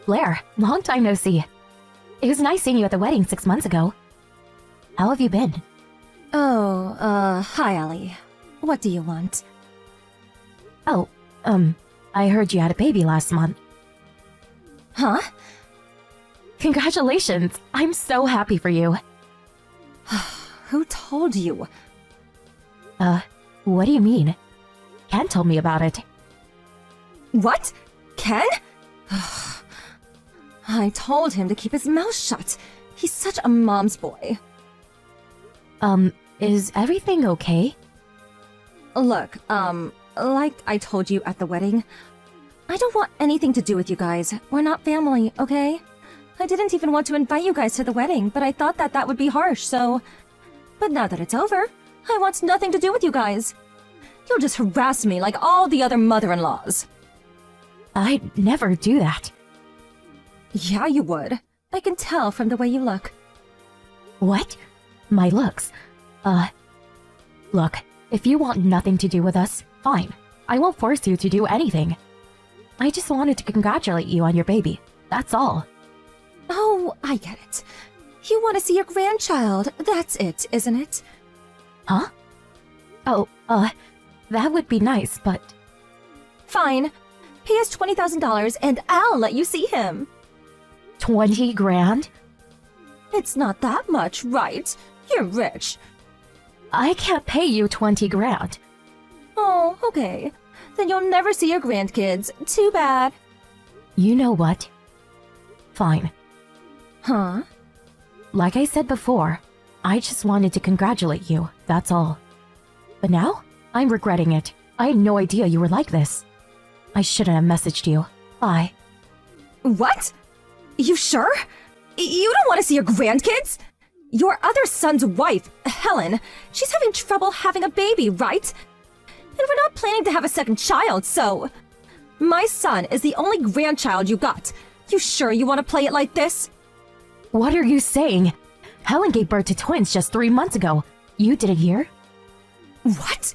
Blair, long time no see. It was nice seeing you at the wedding 6 months ago. How have you been? Oh, hi, Ellie. What do you want? Oh, I heard you had a baby last month. Huh? Congratulations! I'm so happy for you. Who told you? What do you mean? Ken told me about it. What? Ken? I told him to keep his mouth shut. He's such a mom's boy. Is everything okay? Look, like I told you at the wedding, I don't want anything to do with you guys. We're not family, okay? I didn't even want to invite you guys to the wedding, but I thought that would be harsh, so... But now that it's over, I want nothing to do with you guys. You'll just harass me like all the other mother-in-laws. I'd never do that. Yeah, you would. I can tell from the way you look. What? My looks? Look, if you want nothing to do with us, fine. I won't force you to do anything. I just wanted to congratulate you on your baby. That's all. Oh, I get it. You want to see your grandchild. That's it, isn't it? Huh? Oh, that would be nice, but... Fine. Pay us $20,000 and I'll let you see him. 20 grand? It's not that much, right? You're rich. I can't pay you 20 grand. Oh, okay. Then you'll never see your grandkids. Too bad. You know what? Fine. Huh? Like I said before, I just wanted to congratulate you, that's all. But now, I'm regretting it. I had no idea you were like this. I shouldn't have messaged you. Bye. What? You sure? You don't want to see your grandkids? Your other son's wife, Helen, she's having trouble having a baby, right? And we're not planning to have a second child, so... My son is the only grandchild you got. You sure you want to play it like this? What are you saying? Helen gave birth to twins just 3 months ago. You didn't hear? What?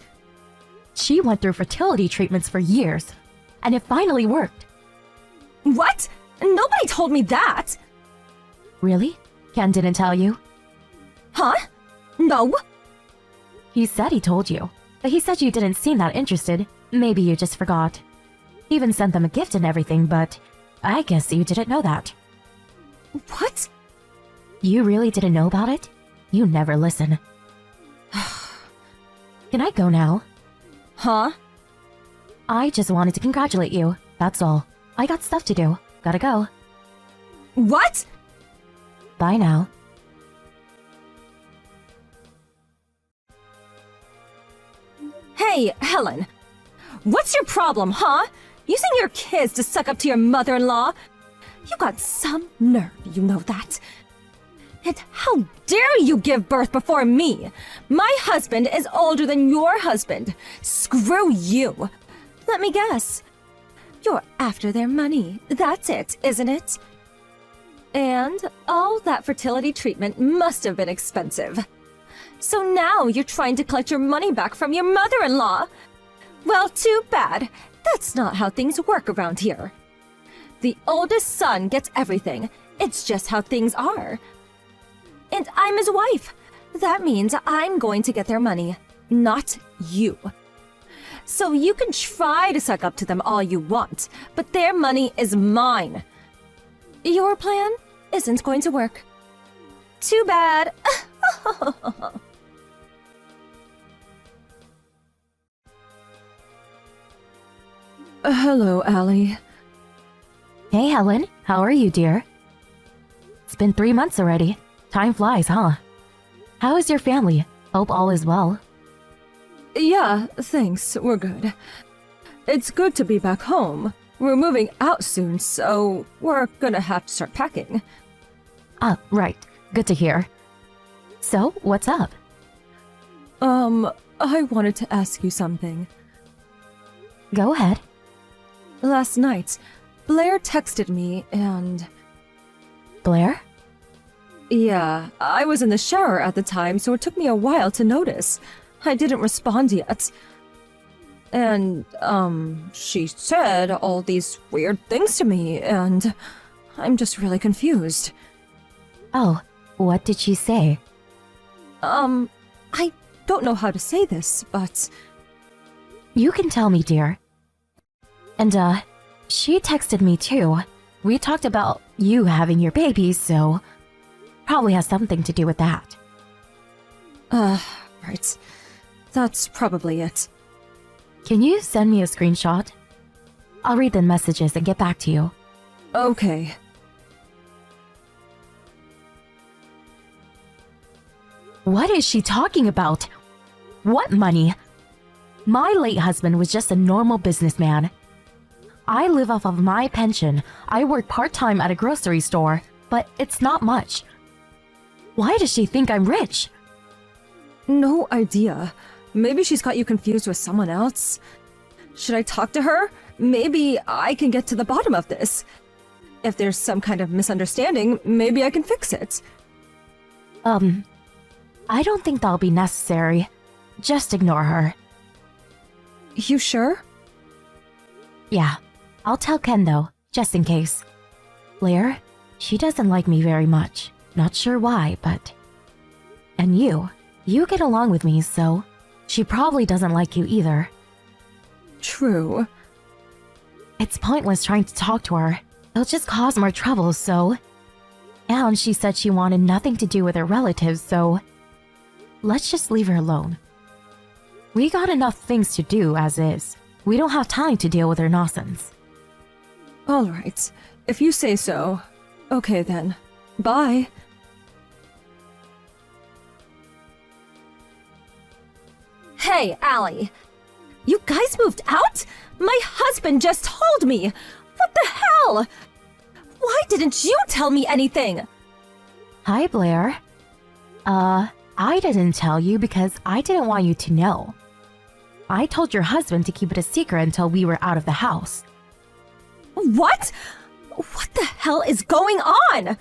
She went through fertility treatments for years, and it finally worked. What? Nobody told me that! Really? Ken didn't tell you? Huh? No? He said he told you, but he said you didn't seem that interested. Maybe you just forgot. He even sent them a gift and everything, but I guess you didn't know that. What? You really didn't know about it? You never listen. Can I go now? Huh? I just wanted to congratulate you, that's all. I got stuff to do. Gotta go. What? Bye now. Hey, Helen. What's your problem, huh? Using your kids to suck up to your mother-in-law? You got some nerve, you know that. And how dare you give birth before me? My husband is older than your husband. Screw you. Let me guess. You're after their money. That's it, isn't it? And all that fertility treatment must have been expensive. So now you're trying to collect your money back from your mother-in-law. Well, too bad. That's not how things work around here. The oldest son gets everything. It's just how things are. And I'm his wife. That means I'm going to get their money, not you. So you can try to suck up to them all you want, but their money is mine. Your plan isn't going to work. Too bad. Hello, Allie. Hey, Helen. How are you, dear? It's been 3 months already. Time flies, huh? How is your family? Hope all is well. Yeah, thanks. We're good. It's good to be back home. We're moving out soon, so we're gonna have to start packing. Ah, right. Good to hear. So, what's up? I wanted to ask you something. Go ahead. Last night, Blair texted me and... Blair? Yeah, I was in the shower at the time, so it took me a while to notice. I didn't respond yet. And, she said all these weird things to me, and I'm just really confused. Oh, what did she say? I don't know how to say this, but You can tell me, dear. And, she texted me too. We talked about you having your baby, so probably has something to do with that. right. That's probably it. Can you send me a screenshot? I'll read the messages and get back to you. Okay. What is she talking about? What money? My late husband was just a normal businessman. I live off of my pension. I work part-time at a grocery store, but it's not much. Why does she think I'm rich? No idea. Maybe she's got you confused with someone else. Should I talk to her? Maybe I can get to the bottom of this. If there's some kind of misunderstanding, maybe I can fix it. I don't think that'll be necessary. Just ignore her. You sure? Yeah, I'll tell Ken though, just in case. Blair, she doesn't like me very much. Not sure why, but... And you get along with me, so she probably doesn't like you either. True. It's pointless trying to talk to her. It'll just cause more trouble, so... And she said she wanted nothing to do with her relatives, so... Let's just leave her alone. We got enough things to do as is. We don't have time to deal with her nonsense. Alright. If you say so. Okay then. Bye. Hey, Allie. You guys moved out? My husband just told me. What the hell? Why didn't you tell me anything? Hi, Blair. I didn't tell you because I didn't want you to know. I told your husband to keep it a secret until we were out of the house. What? What the hell is going on?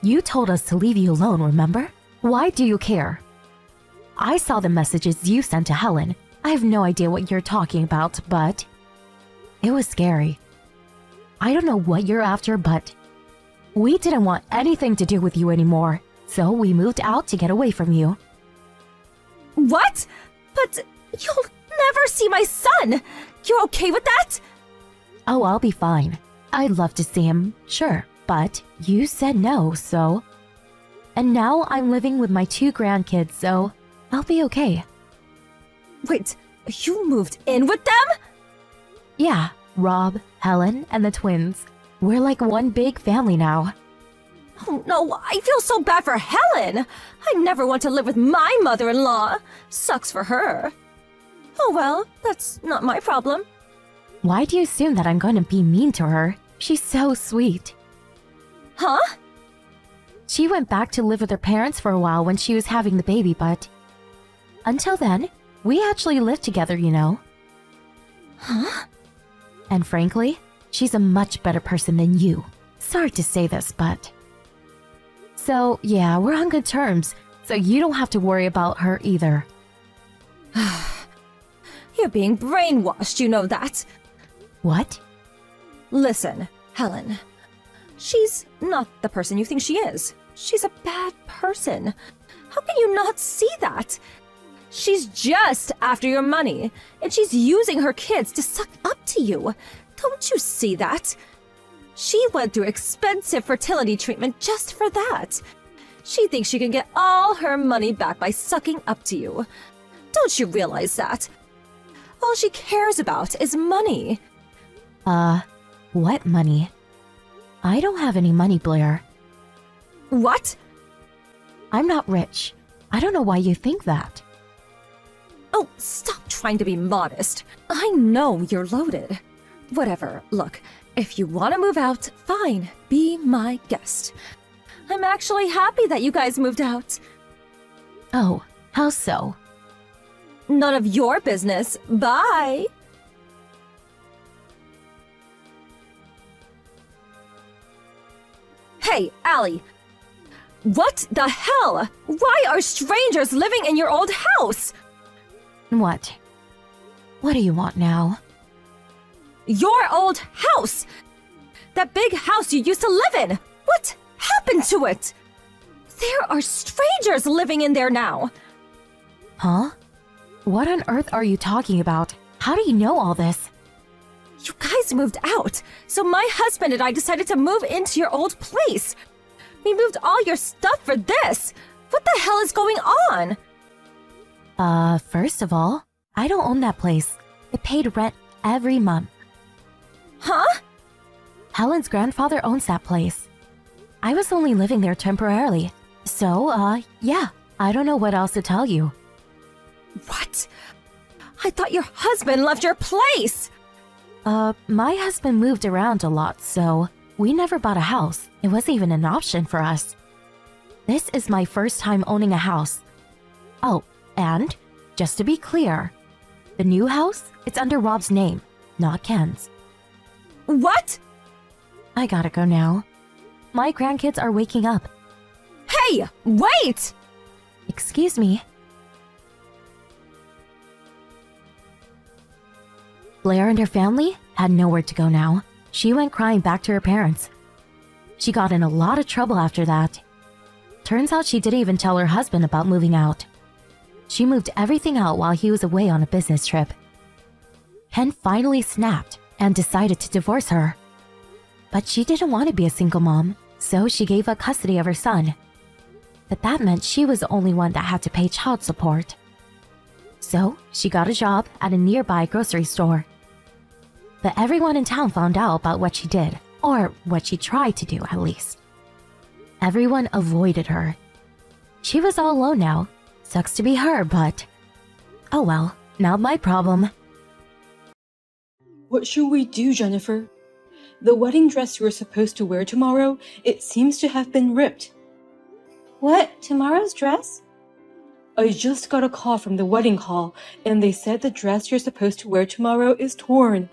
You told us to leave you alone, remember? Why do you care? I saw the messages you sent to Helen. I have no idea what you're talking about, but... It was scary. I don't know what you're after, but... We didn't want anything to do with you anymore, so we moved out to get away from you. What? But you'll never see my son! You're okay with that? Oh, I'll be fine. I'd love to see him, sure, but you said no, so... And now I'm living with my 2 grandkids, so I'll be okay. Wait, you moved in with them? Yeah, Rob, Helen, and the twins. We're like one big family now. Oh no, I feel so bad for Helen! I never want to live with my mother-in-law. Sucks for her. Oh well, that's not my problem. Why do you assume that I'm going to be mean to her? She's so sweet. Huh? She went back to live with her parents for a while when she was having the baby, but... Until then, we actually lived together, you know. Huh? And frankly, she's a much better person than you. Sorry to say this, but... So, yeah, we're on good terms, so you don't have to worry about her either. You're being brainwashed, you know that. What? Listen, Helen. She's not the person you think she is. She's a bad person. How can you not see that? She's just after your money, and she's using her kids to suck up to you. Don't you see that? She went through expensive fertility treatment just for that. She thinks she can get all her money back by sucking up to you. Don't you realize that? All she cares about is money. What money? I don't have any money, Blair. What? I'm not rich. I don't know why you think that. Oh, stop trying to be modest. I know you're loaded. Whatever, look, if you want to move out, fine, be my guest. I'm actually happy that you guys moved out. Oh, how so? None of your business. Bye. Hey, Allie. What the hell? Why are strangers living in your old house? What? What do you want now? Your old house! That big house you used to live in! What happened to it? There are strangers living in there now! Huh? What on earth are you talking about? How do you know all this? You guys moved out, so my husband and I decided to move into your old place. We moved all your stuff for this. What the hell is going on? First of all, I don't own that place. I paid rent every month. Huh? Helen's grandfather owns that place. I was only living there temporarily. So, yeah, I don't know what else to tell you. What? I thought your husband left your place! My husband moved around a lot, so we never bought a house. It wasn't even an option for us. This is my first time owning a house. Oh, and, just to be clear, the new house, it's under Rob's name, not Ken's. What? I gotta go now. My grandkids are waking up. Hey, wait! Excuse me. Blair and her family had nowhere to go now. She went crying back to her parents. She got in a lot of trouble after that. Turns out she didn't even tell her husband about moving out. She moved everything out while he was away on a business trip. Ken finally snapped and decided to divorce her. But she didn't want to be a single mom, so she gave up custody of her son. But that meant she was the only one that had to pay child support. So she got a job at a nearby grocery store. But everyone in town found out about what she did, or what she tried to do at least. Everyone avoided her. She was all alone now. Sucks to be her, but oh well, not my problem. What should we do, Jennifer? The wedding dress you were supposed to wear tomorrow, it seems to have been ripped. What? Tomorrow's dress? I just got a call from the wedding hall, and they said the dress you're supposed to wear tomorrow is torn.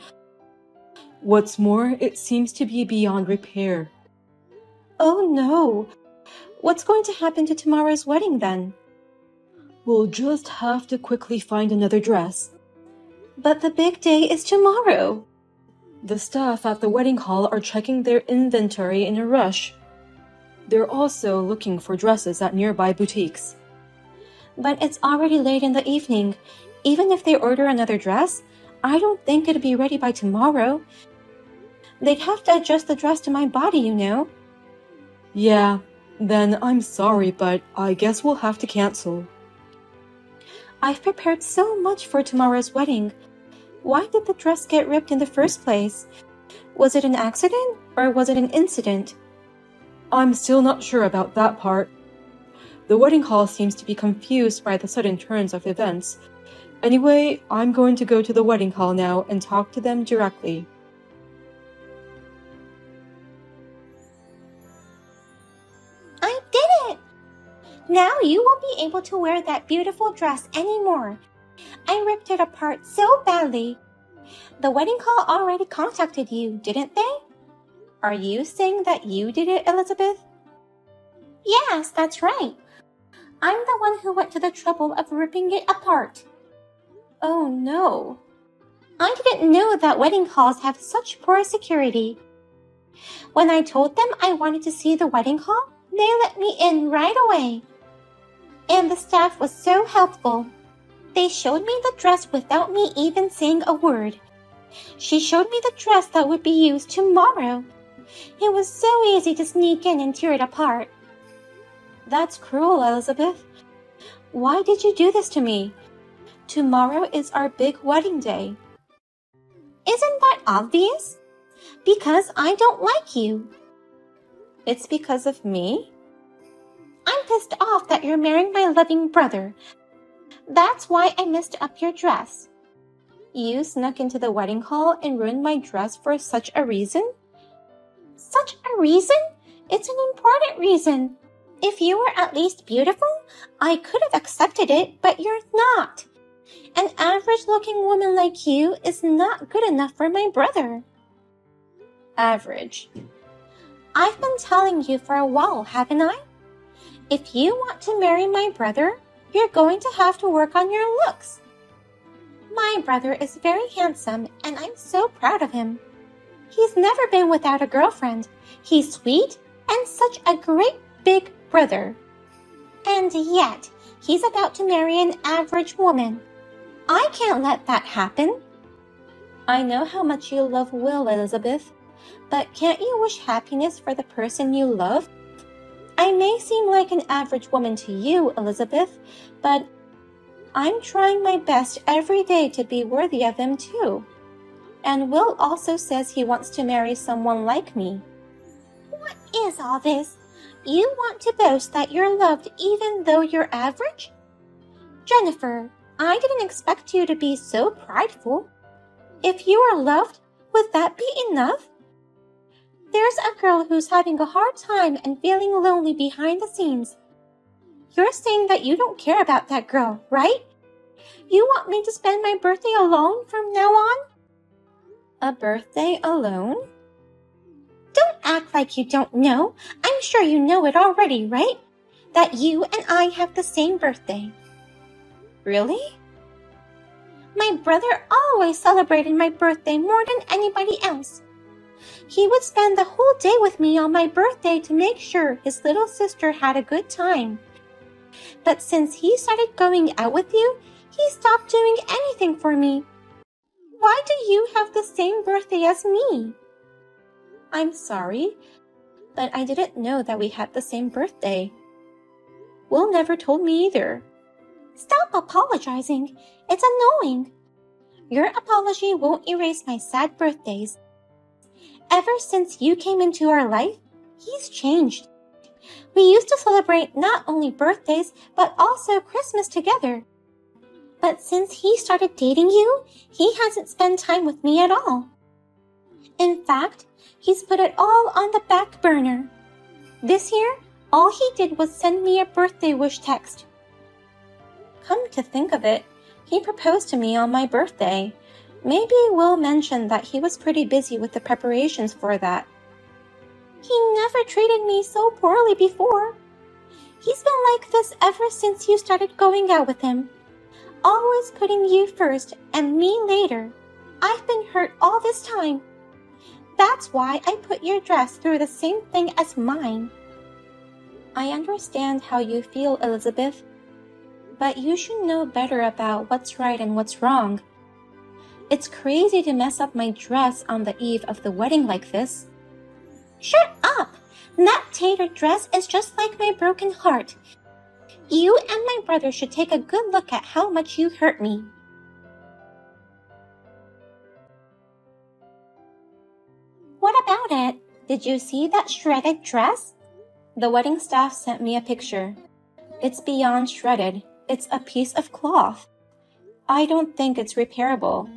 What's more, it seems to be beyond repair. Oh no. What's going to happen to tomorrow's wedding then? We'll just have to quickly find another dress. But the big day is tomorrow. The staff at the wedding hall are checking their inventory in a rush. They're also looking for dresses at nearby boutiques. But it's already late in the evening. Even if they order another dress, I don't think it'll be ready by tomorrow. They'd have to adjust the dress to my body, you know. Yeah, then I'm sorry, but I guess we'll have to cancel. I've prepared so much for tomorrow's wedding. Why did the dress get ripped in the first place? Was it an accident or was it an incident? I'm still not sure about that part. The wedding hall seems to be confused by the sudden turns of events. Anyway, I'm going to go to the wedding hall now and talk to them directly. I did it! Now you won't be able to wear that beautiful dress anymore. I ripped it apart so badly. The wedding hall already contacted you, didn't they? Are you saying that you did it, Elizabeth? Yes, that's right. I'm the one who went to the trouble of ripping it apart. Oh no. I didn't know that wedding halls have such poor security. When I told them I wanted to see the wedding hall, they let me in right away. And the staff was so helpful. They showed me the dress without me even saying a word. She showed me the dress that would be used tomorrow. It was so easy to sneak in and tear it apart. That's cruel, Elizabeth. Why did you do this to me? Tomorrow is our big wedding day. Isn't that obvious? Because I don't like you. It's because of me? I'm pissed off that you're marrying my loving brother. That's why I messed up your dress. You snuck into the wedding hall and ruined my dress for such a reason? Such a reason? It's an important reason. If you were at least beautiful, I could have accepted it, but you're not. An average-looking woman like you is not good enough for my brother. Average. I've been telling you for a while, haven't I? If you want to marry my brother, you're going to have to work on your looks. My brother is very handsome, and I'm so proud of him. He's never been without a girlfriend. He's sweet and such a great big brother. And yet, he's about to marry an average woman. I can't let that happen. I know how much you love Will, Elizabeth, but can't you wish happiness for the person you love? I may seem like an average woman to you, Elizabeth, but I'm trying my best every day to be worthy of him too. And Will also says he wants to marry someone like me. What is all this? You want to boast that you're loved even though you're average? Jennifer, I didn't expect you to be so prideful. If you are loved, would that be enough? There's a girl who's having a hard time and feeling lonely behind the scenes. You're saying that you don't care about that girl, right? You want me to spend my birthday alone from now on? A birthday alone? Don't act like you don't know. I'm sure you know it already, right? That you and I have the same birthday. Really? My brother always celebrated my birthday more than anybody else. He would spend the whole day with me on my birthday to make sure his little sister had a good time. But since he started going out with you, he stopped doing anything for me. Why do you have the same birthday as me? I'm sorry, but I didn't know that we had the same birthday. Will never told me either. Stop apologizing. It's annoying. Your apology won't erase my sad birthdays. Ever since you came into our life, he's changed. We used to celebrate not only birthdays, but also Christmas together. But since he started dating you, he hasn't spent time with me at all. In fact, he's put it all on the back burner. This year, all he did was send me a birthday wish text. Come to think of it, he proposed to me on my birthday. Maybe Will mentioned that he was pretty busy with the preparations for that. He never treated me so poorly before. He's been like this ever since you started going out with him. Always putting you first and me later. I've been hurt all this time. That's why I put your dress through the same thing as mine. I understand how you feel, Elizabeth, but you should know better about what's right and what's wrong. It's crazy to mess up my dress on the eve of the wedding like this. Shut up! That tater dress is just like my broken heart. You and my brother should take a good look at how much you hurt me. What about it? Did you see that shredded dress? The wedding staff sent me a picture. It's beyond shredded. It's a piece of cloth. I don't think it's repairable.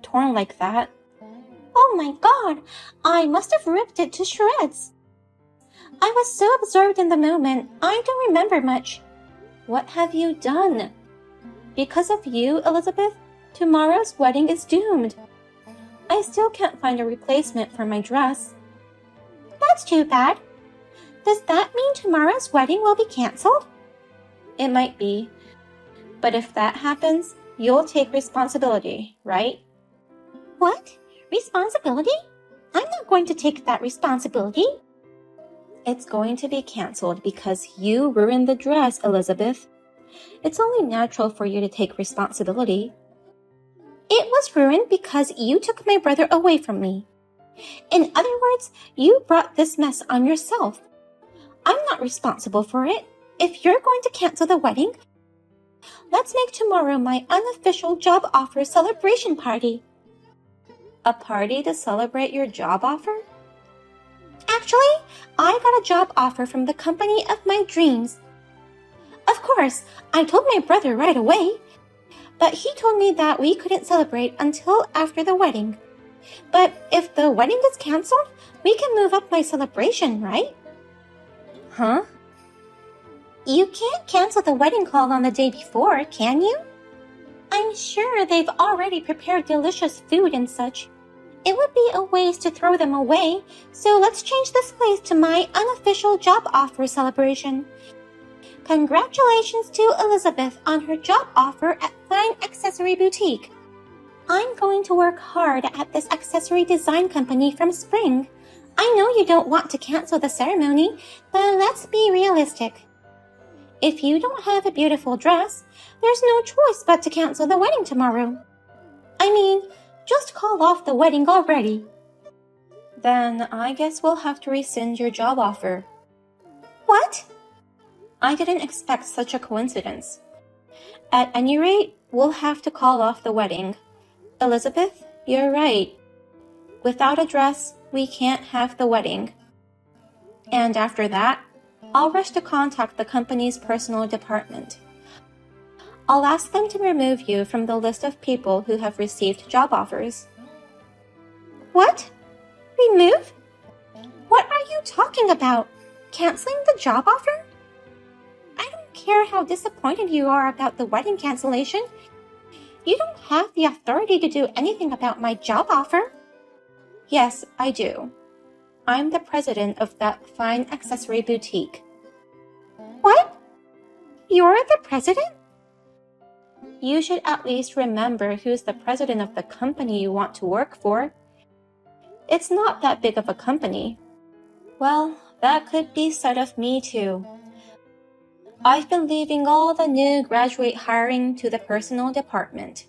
Torn like that. Oh my god! I must have ripped it to shreds. I was so absorbed in the moment, I don't remember much. What have you done? Because of you, Elizabeth, tomorrow's wedding is doomed. I still can't find a replacement for my dress. That's too bad. Does that mean tomorrow's wedding will be cancelled? It might be. But if that happens, you'll take responsibility, right? What? Responsibility? I'm not going to take that responsibility. It's going to be cancelled because you ruined the dress, Elizabeth. It's only natural for you to take responsibility. It was ruined because you took my brother away from me. In other words, you brought this mess on yourself. I'm not responsible for it. If you're going to cancel the wedding, let's make tomorrow my unofficial job offer celebration party. A party to celebrate your job offer? Actually, I got a job offer from the company of my dreams. Of course, I told my brother right away, but he told me that we couldn't celebrate until after the wedding. But if the wedding is cancelled, we can move up my celebration, right? Huh? You can't cancel the wedding call on the day before, can you? I'm sure they've already prepared delicious food and such. It would be a waste to throw them away, so let's change this place to my unofficial job offer celebration. Congratulations to Elizabeth on her job offer at Fine Accessory Boutique. I'm going to work hard at this accessory design company from spring. I know you don't want to cancel the ceremony, but let's be realistic. If you don't have a beautiful dress, there's no choice but to cancel the wedding tomorrow. I mean, just call off the wedding already. Then I guess we'll have to rescind your job offer. What? I didn't expect such a coincidence. At any rate, we'll have to call off the wedding. Elizabeth, you're right. Without a dress, we can't have the wedding. And after that, I'll rush to contact the company's personal department. I'll ask them to remove you from the list of people who have received job offers. What? Remove? What are you talking about? Canceling the job offer? I don't care how disappointed you are about the wedding cancellation. You don't have the authority to do anything about my job offer. Yes, I do. I'm the president of that fine accessory boutique. What? You're the president? You should at least remember who's the president of the company you want to work for. It's not that big of a company. Well, that could be said of me too. I've been leaving all the new graduate hiring to the personal department.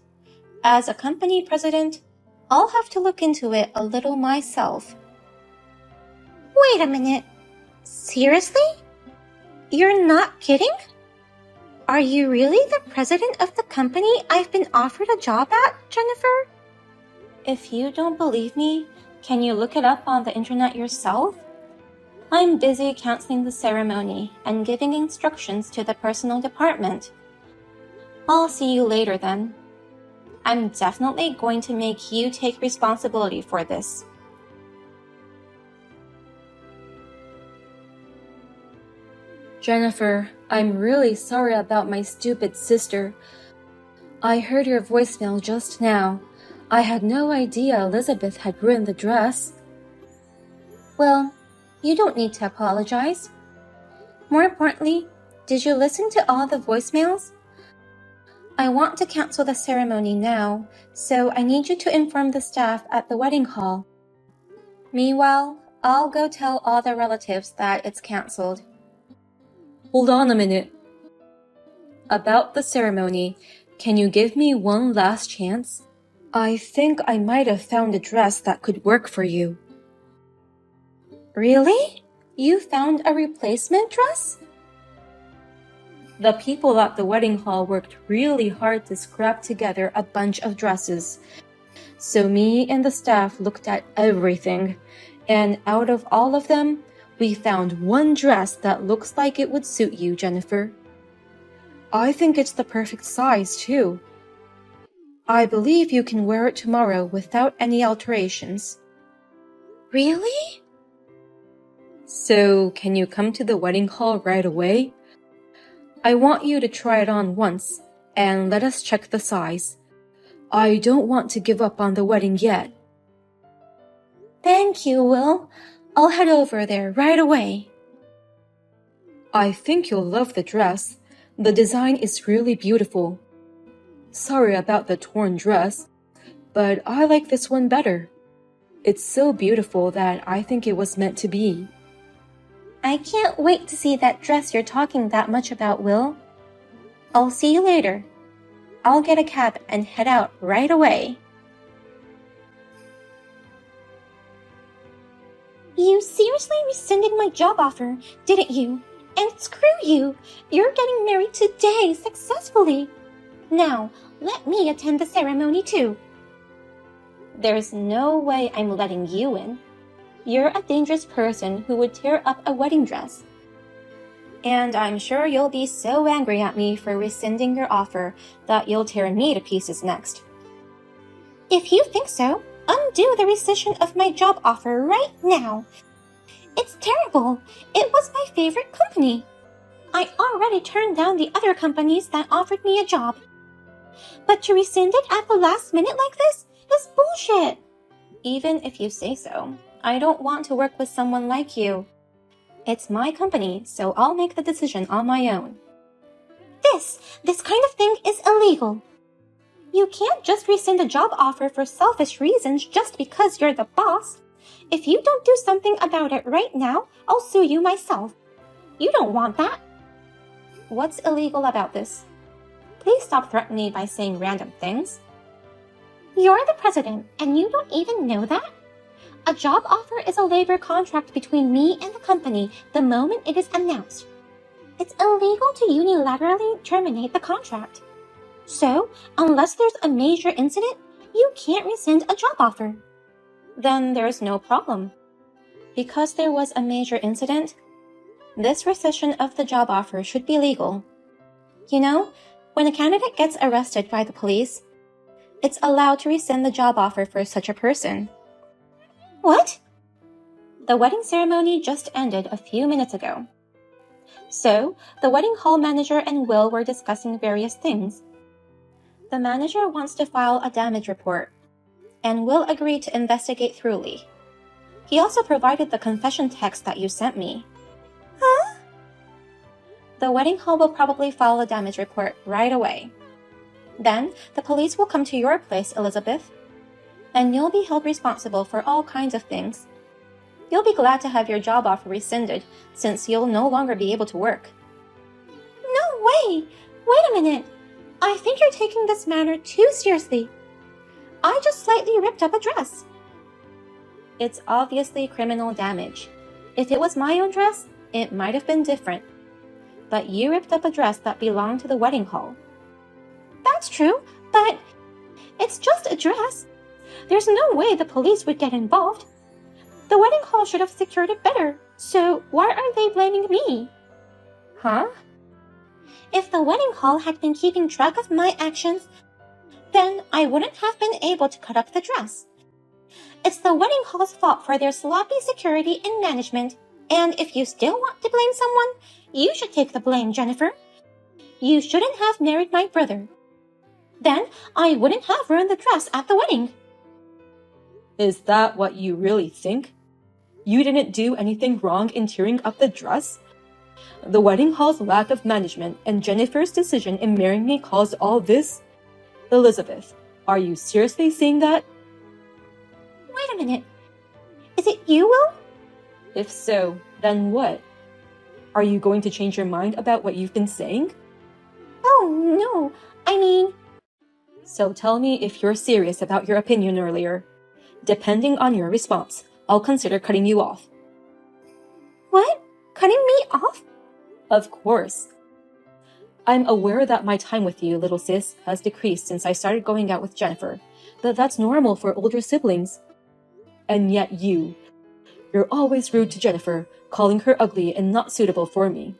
As a company president, I'll have to look into it a little myself. Wait a minute. Seriously? You're not kidding? Are you really the president of the company I've been offered a job at, Jennifer? If you don't believe me, can you look it up on the internet yourself? I'm busy canceling the ceremony and giving instructions to the personal department. I'll see you later then. I'm definitely going to make you take responsibility for this. Jennifer, I'm really sorry about my stupid sister. I heard your voicemail just now. I had no idea Elizabeth had ruined the dress. Well, you don't need to apologize. More importantly, did you listen to all the voicemails? I want to cancel the ceremony now, so I need you to inform the staff at the wedding hall. Meanwhile, I'll go tell all the relatives that it's canceled. Hold on a minute. About the ceremony, can you give me one last chance? I think I might have found a dress that could work for you. Really? You found a replacement dress? The people at the wedding hall worked really hard to scrap together a bunch of dresses. So me and the staff looked at everything, and out of all of them, we found one dress that looks like it would suit you, Jennifer. I think it's the perfect size, too. I believe you can wear it tomorrow without any alterations. Really? So, can you come to the wedding hall right away? I want you to try it on once, and let us check the size. I don't want to give up on the wedding yet. Thank you, Will. I'll head over there right away. I think you'll love the dress. The design is really beautiful. Sorry about the torn dress, but I like this one better. It's so beautiful that I think it was meant to be. I can't wait to see that dress you're talking that much about, Will. I'll see you later. I'll get a cab and head out right away. You seriously rescinded my job offer, didn't you? And screw you! You're getting married today successfully. Now, let me attend the ceremony too. There's no way I'm letting you in. You're a dangerous person who would tear up a wedding dress. And I'm sure you'll be so angry at me for rescinding your offer that you'll tear me to pieces next. If you think so, undo the rescission of my job offer right now. It's terrible. It was my favorite company. I already turned down the other companies that offered me a job. But to rescind it at the last minute like this is bullshit. Even if you say so, I don't want to work with someone like you. It's my company, so I'll make the decision on my own. This kind of thing is illegal. You can't just rescind a job offer for selfish reasons just because you're the boss. If you don't do something about it right now, I'll sue you myself. You don't want that. What's illegal about this? Please stop threatening me by saying random things. You're the president, and you don't even know that? A job offer is a labor contract between me and the company the moment it is announced. It's illegal to unilaterally terminate the contract. So, unless there's a major incident, you can't rescind a job offer. Then there's no problem. Because there was a major incident, this rescission of the job offer should be legal. You know, when a candidate gets arrested by the police, it's allowed to rescind the job offer for such a person. What? The wedding ceremony just ended a few minutes ago. So, the wedding hall manager and Will were discussing various things. The manager wants to file a damage report, and Will agreed to investigate thoroughly. He also provided the confession text that you sent me. Huh? The wedding hall will probably file a damage report right away. Then, the police will come to your place, Elizabeth, and you'll be held responsible for all kinds of things. You'll be glad to have your job offer rescinded, since you'll no longer be able to work. No way! Wait a minute! I think you're taking this matter too seriously. I just slightly ripped up a dress. It's obviously criminal damage. If it was my own dress, it might have been different. But you ripped up a dress that belonged to the wedding hall. That's true, but it's just a dress. There's no way the police would get involved. The wedding hall should have secured it better, so why are they blaming me? Huh? If the wedding hall had been keeping track of my actions, then I wouldn't have been able to cut up the dress. It's the wedding hall's fault for their sloppy security and management, and if you still want to blame someone, you should take the blame, Jennifer. You shouldn't have married my brother. Then I wouldn't have ruined the dress at the wedding. Is that what you really think? You didn't do anything wrong in tearing up the dress? The wedding hall's lack of management and Jennifer's decision in marrying me caused all this? Elizabeth, are you seriously saying that? Wait a minute. Is it you, Will? If so, then what? Are you going to change your mind about what you've been saying? Oh, no. I mean... So tell me if you're serious about your opinion earlier. Depending on your response, I'll consider cutting you off. What? Cutting me off? Of course. I'm aware that my time with you, little sis, has decreased since I started going out with Jennifer, but that's normal for older siblings. And yet you're always rude to Jennifer, calling her ugly and not suitable for me.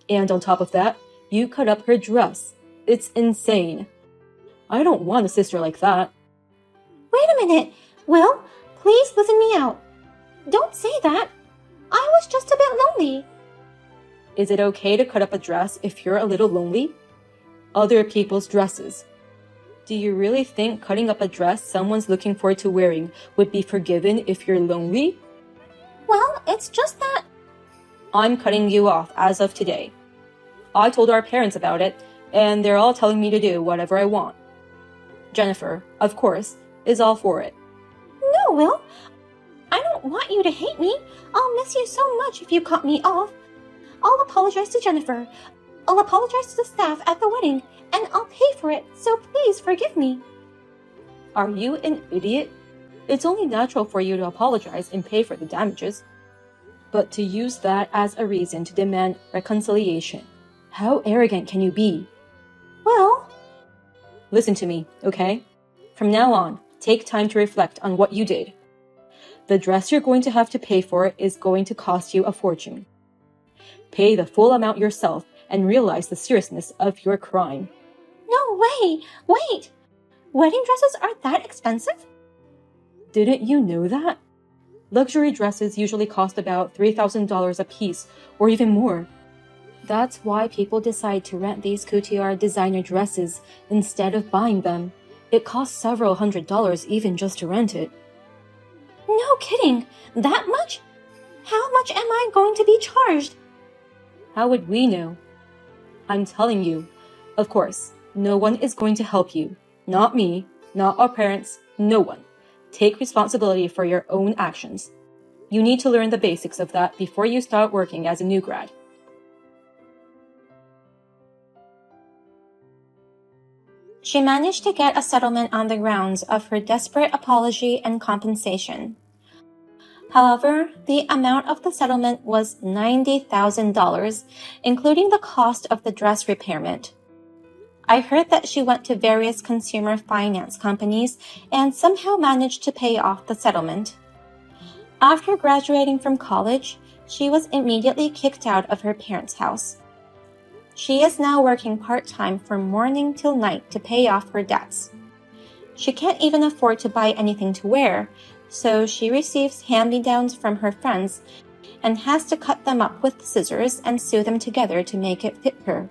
And on top of that, you cut up her dress. It's insane. I don't want a sister like that. Wait a minute. Will, please listen me out. Don't say that. I was just a bit lonely. Is it okay to cut up a dress if you're a little lonely? Other people's dresses. Do you really think cutting up a dress someone's looking forward to wearing would be forgiven if you're lonely? Well, it's just that... I'm cutting you off as of today. I told our parents about it, and they're all telling me to do whatever I want. Jennifer, of course, is all for it. No, Will. I don't want you to hate me. I'll miss you so much if you cut me off. I'll apologize to Jennifer. I'll apologize to the staff at the wedding, and I'll pay for it, so please forgive me. Are you an idiot? It's only natural for you to apologize and pay for the damages. But to use that as a reason to demand reconciliation, how arrogant can you be? Well... Listen to me, okay? From now on, take time to reflect on what you did. The dress you're going to have to pay for is going to cost you a fortune. Pay the full amount yourself and realize the seriousness of your crime. No way! Wait! Wedding dresses are that expensive? Didn't you know that? Luxury dresses usually cost about $3,000 a piece, or even more. That's why people decide to rent these couture designer dresses instead of buying them. It costs several $100s even just to rent it. No kidding! That much? How much am I going to be charged? How would we know? I'm telling you. Of course, no one is going to help you. Not me, not our parents, no one. Take responsibility for your own actions. You need to learn the basics of that before you start working as a new grad. She managed to get a settlement on the grounds of her desperate apology and compensation. However, the amount of the settlement was $90,000, including the cost of the dress repairment. I heard that she went to various consumer finance companies and somehow managed to pay off the settlement. After graduating from college, she was immediately kicked out of her parents' house. She is now working part-time from morning till night to pay off her debts. She can't even afford to buy anything to wear, so she receives hand-me-downs from her friends and has to cut them up with scissors and sew them together to make it fit her.